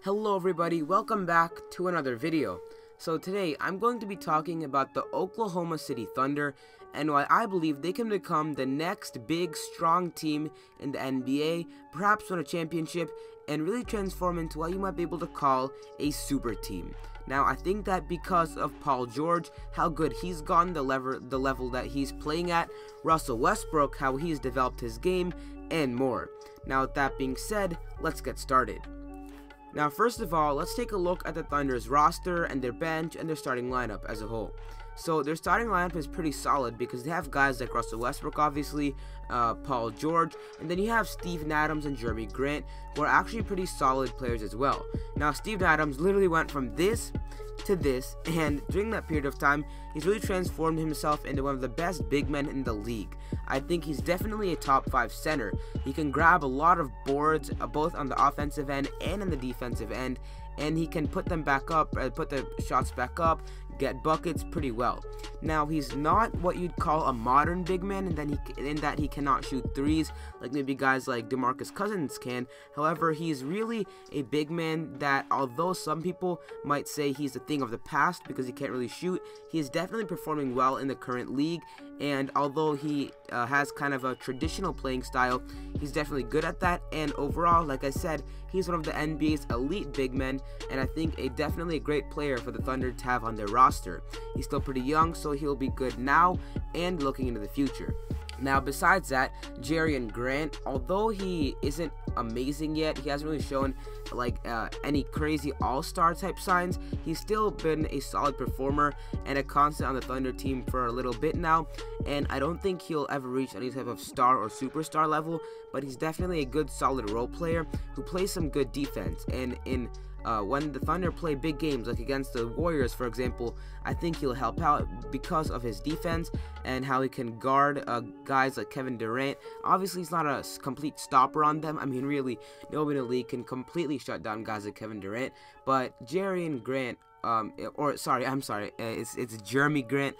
Hello everybody, welcome back to another video. So today I'm going to be talking about the Oklahoma City Thunder and why I believe they can become the next big strong team in the NBA, perhaps win a championship, and really transform into what you might be able to call a super team. Now I think that because of Paul George, how good he's gone, the level that he's playing at, Russell Westbrook, how he's developed his game, and more. Now with that being said, let's get started. Now first of all, let's take a look at the Thunder's roster and their bench and their starting lineup as a whole. So their starting lineup is pretty solid because they have guys like Russell Westbrook, obviously, Paul George, and then you have Steven Adams and Jeremy Grant, who are actually pretty solid players as well. Now Steven Adams literally went from this to this, and during that period of time, he's really transformed himself into one of the best big men in the league. I think he's definitely a top 5 center. He can grab a lot of boards, both on the offensive end and on the defensive end, and he can put them back up, put the shots back up, get buckets pretty well. Now he's not what you'd call a modern big man in that he cannot shoot threes like maybe guys like DeMarcus Cousins can. However, he's really a big man that, although some people might say he's a thing of the past because he can't really shoot, he is definitely performing well in the current league. And although he has kind of a traditional playing style, he's definitely good at that. And overall, like I said, he's one of the NBA's elite big men, and I think definitely a great player for the Thunder to have on their roster. He's still pretty young, so he'll be good now and looking into the future. Now besides that, Jeremy Grant, although he isn't amazing yet, he hasn't really shown like any crazy all-star type signs, he's still been a solid performer and a constant on the Thunder team for a little bit now, and I don't think he'll ever reach any type of star or superstar level, but he's definitely a good solid role player who plays some good defense. And when the Thunder play big games like against the Warriors, for example, I think he'll help out because of his defense and how he can guard guys like Kevin Durant. Obviously, he's not a complete stopper on them. I mean, really, nobody in the league can completely shut down guys like Kevin Durant. But Jeremy Grant, it's Jeremy Grant.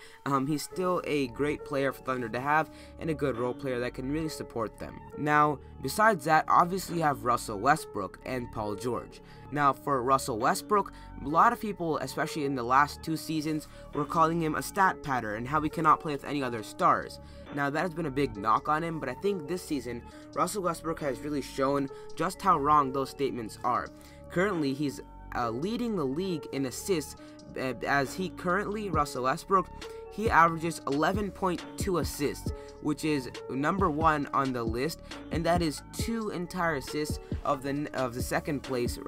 He's still a great player for Thunder to have and a good role player that can really support them. Now, besides that, obviously you have Russell Westbrook and Paul George. Now, for Russell Westbrook, a lot of people, especially in the last 2 seasons, were calling him a stat pattern and how he cannot play with any other stars. Now, that has been a big knock on him, but I think this season, Russell Westbrook has really shown just how wrong those statements are. Currently, he's leading the league in assists, as Russell Westbrook, he averages 11.2 assists, which is number 1 on the list, and that is 2 entire assists of the second place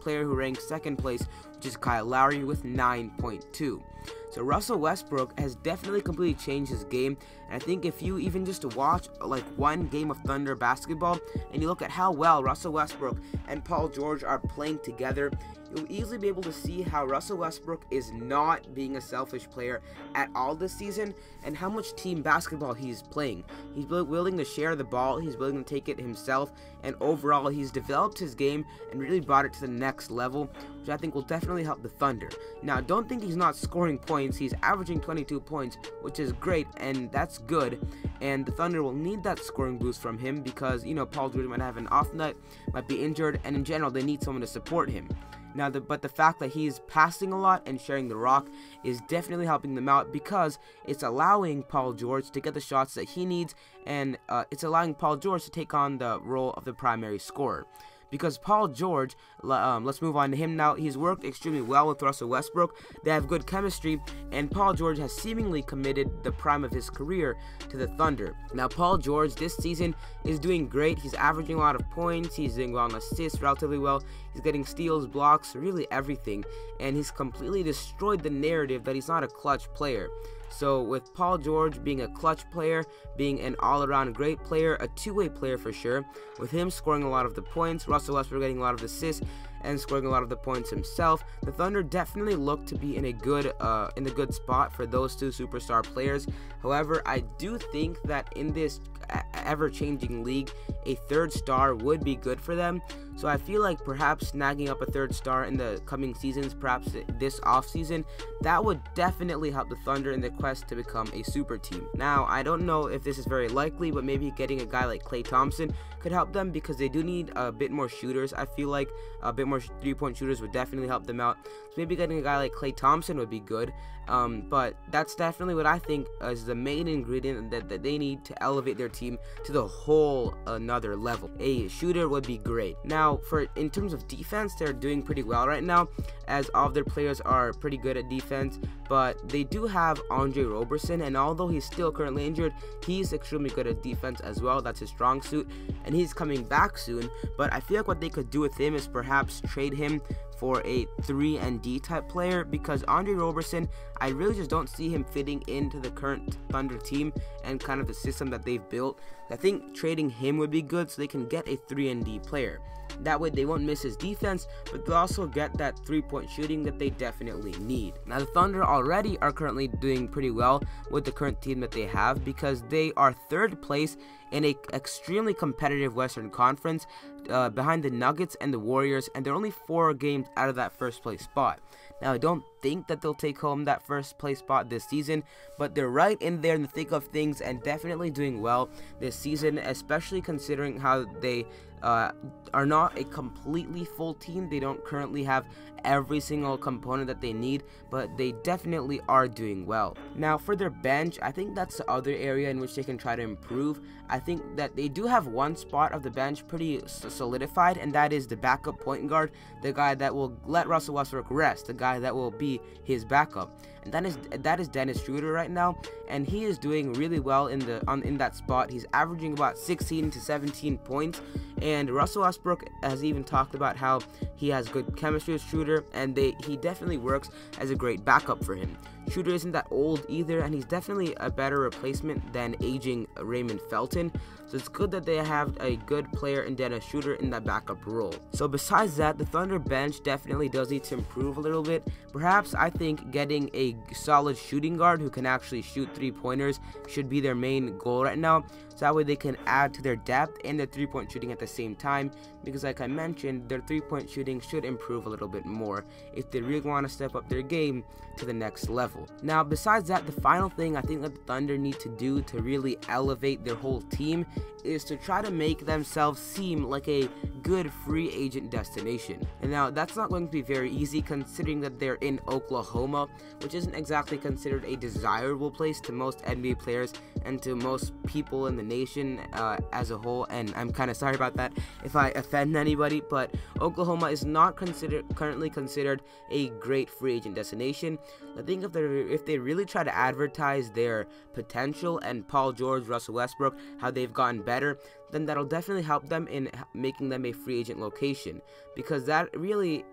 player who ranks second place, which is Kyle Lowry with 9.2. So Russell Westbrook has definitely completely changed his game, and I think if you even just watch like one game of Thunder basketball and you look at how well Russell Westbrook and Paul George are playing together, you'll easily be able to see how Russell Westbrook is not being a selfish player at all this season and how much team basketball he's playing. He's willing to share the ball, he's willing to take it himself, and overall he's developed his game and really brought it to the next level, which I think will definitely help the Thunder. Now, don't think he's not scoring points. He's averaging 22 points, which is great, and that's good, and the Thunder will need that scoring boost from him because, you know, Paul George might have an off night, might be injured, and in general they need someone to support him. Now, but the fact that he's passing a lot and sharing the rock is definitely helping them out because it's allowing Paul George to get the shots that he needs, and it's allowing Paul George to take on the role of the primary scorer. Because Paul George, let's move on to him now, he's worked extremely well with Russell Westbrook, they have good chemistry, and Paul George has seemingly committed the prime of his career to the Thunder. Now, Paul George this season is doing great. He's averaging a lot of points, he's doing well on assists relatively well, he's getting steals, blocks, really everything, and he's completely destroyed the narrative that he's not a clutch player. So with Paul George being a clutch player, being an all-around great player, a two-way player for sure, with him scoring a lot of the points, Russell Westbrook getting a lot of assists, and scoring a lot of the points himself, the Thunder definitely look to be in a good spot for those 2 superstar players. However, I do think that in this ever-changing league, a 3rd star would be good for them. So I feel like perhaps snagging up a 3rd star in the coming seasons, perhaps this offseason, that would definitely help the Thunder in the quest to become a super team. Now, I don't know if this is very likely, but maybe getting a guy like Klay Thompson could help them because they do need a bit more shooters. I feel like a bit bit more three-point shooters would definitely help them out. So maybe getting a guy like Klay Thompson would be good. But that's definitely what I think is the main ingredient that they need to elevate their team to the whole another level. A shooter would be great. Now, in terms of defense, they're doing pretty well right now, as all of their players are pretty good at defense. But they do have Andre Roberson, and although he's still currently injured, he's extremely good at defense as well. That's his strong suit, and he's coming back soon. But I feel like what they could do with him is perhaps trade him for a 3-and-D type player, because Andre Roberson, I really just don't see him fitting into the current Thunder team and kind of the system that they've built. I think trading him would be good so they can get a 3-and-D player. That way they won't miss his defense, but they'll also get that three-point shooting that they definitely need. Now the Thunder already are currently doing pretty well with the current team that they have, because they are 3rd place in a extremely competitive Western Conference, behind the Nuggets and the Warriors, and they're only 4 games out of that 1st place spot. Now, I don't think that they'll take home that 1st place spot this season, but they're right in there in the thick of things and definitely doing well this season, especially considering how they are not a completely full team. They don't currently have every single component that they need, but they definitely are doing well. Now, for their bench, I think that's the other area in which they can try to improve. I think that they do have one spot of the bench pretty solidified, and that is the backup point guard, the guy that will let Russell Westbrook rest, the guy that will be his backup. And that is Dennis Schroeder right now, and he is doing really well in that spot. He's averaging about 16 to 17 points, and Russell Westbrook has even talked about how he has good chemistry with Schroeder, and he definitely works as a great backup for him. Schroeder isn't that old either, and he's definitely a better replacement than aging Raymond Felton. So it's good that they have a good player in Dennis Schroeder in that backup role. So besides that, the Thunder bench definitely does need to improve a little bit. Perhaps I think getting a solid shooting guard who can actually shoot 3-pointers should be their main goal right now. So that way they can add to their depth and their 3-point shooting at the same time, because like I mentioned, their 3-point shooting should improve a little bit more if they really want to step up their game to the next level. Now, besides that, the final thing I think that the Thunder need to do to really elevate their whole team is to try to make themselves seem like a good free agent destination. And now that's not going to be very easy, considering that they're in Oklahoma, which isn't exactly considered a desirable place to most NBA players and to most people in the nation as a whole. And I'm kind of sorry about that if I offend anybody, but Oklahoma is not currently considered a great free agent destination. I think if they really try to advertise their potential and Paul George, Russell Westbrook, how they've gotten better, then that'll definitely help them in making them a free agent location, because that really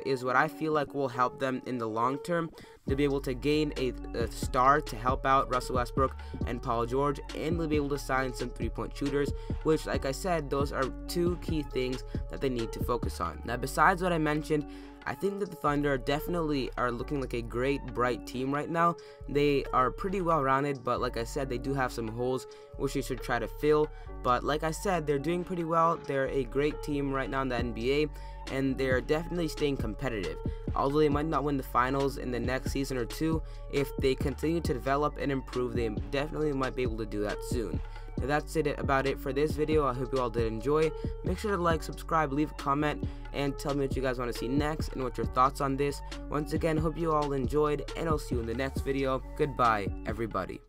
is what I feel like will help them in the long term to be able to gain a star to help out Russell Westbrook and Paul George, and they'll be able to sign some 3-point shooters, which, like I said, those are 2 key things that they need to focus on. Now, besides what I mentioned, I think that the Thunder definitely are looking like a great, bright team right now. They are pretty well-rounded, but like I said, they do have some holes which they should try to fill. But like I said, they're doing pretty well. They're a great team right now in the NBA, and they're definitely staying competitive. Although they might not win the finals in the next season or 2, if they continue to develop and improve, they definitely might be able to do that soon. Now that's about it for this video. I hope you all did enjoy. Make sure to like, subscribe, leave a comment, and tell me what you guys want to see next and what your thoughts on this. Once again, hope you all enjoyed, and I'll see you in the next video. Goodbye, everybody.